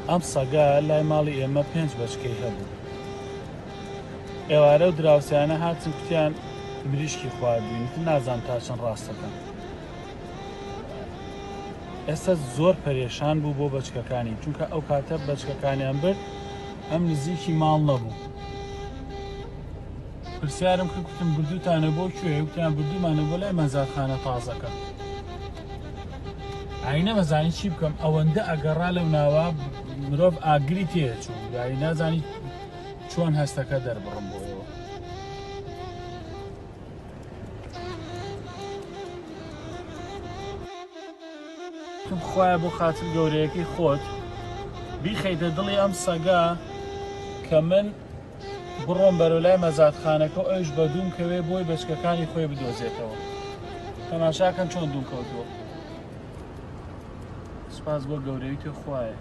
ئەم سەگە لای ماڵی ئێمە 5 بەچکەی هەبوو. ئێوارە و دراوسیانە هاتن کوتیان مریشکی خواردوین نازان تا چەند ڕاستەکەن. ئێستا زۆر پەرێشان بوو بۆ بەچکەکانی چونکە ئەو کاتە بەچکەکانیان برد ئەم نزیکی ماڵ نەبوو. پرسیارم کرد کوتم بردووتانە بۆ کوێ؟ وتیان بردوومانە بۆ لای مەزادخانە تازەکە. ئاینە مەزانی چی بکەم ئەوەندە ئەگەڕا لەو ناوە مرۆڤ ئاگری تێچوو یاری نازانی چۆن هەستەکە دەربڕم بۆەوە. خۆیان بۆ خاتر گەورەیەکەی خۆت بیخەیتە دڵی ئەم سەگا کە من بڕۆم بەرەو لای مەزادخانەکە و ئەوش بە دووم کەوێ بۆی بەچکەکانی خۆی بدۆزێتەوە. تەماشاکەن چۆن دووم کەوتووە. سپاس بۆ گەورەی تۆ خوایە.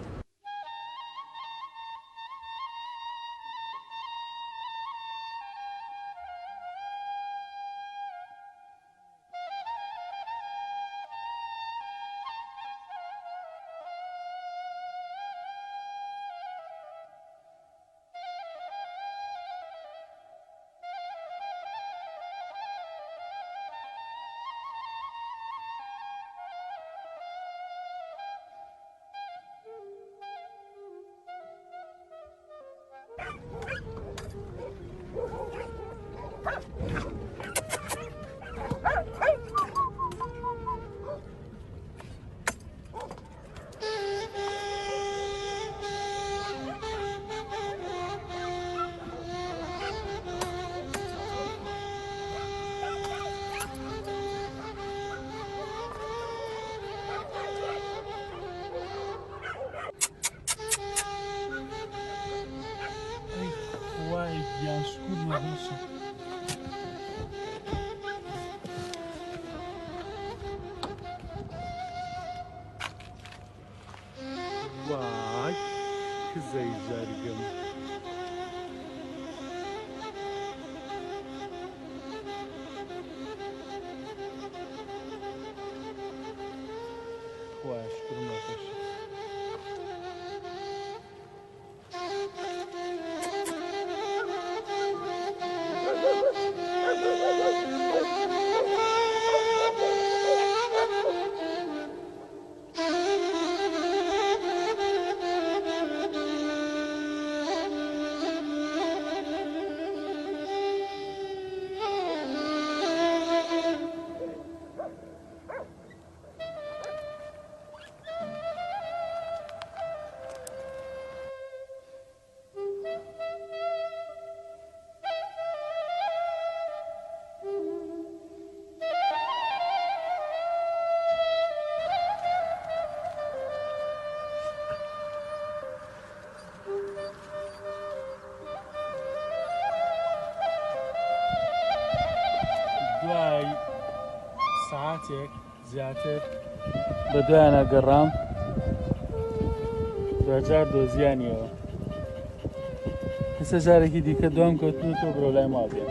وای گیان شکور نەبووشم. وای کزەی زەرگم. وای شکر نەبووشم. دوای ساعاتێک زیاتر بە دوایانە گەڕام دوجار دۆزیانیەوە. هەستا جارێکی دیکە دوام کەوتن و تۆ بڕۆ لای ماڵ بێن.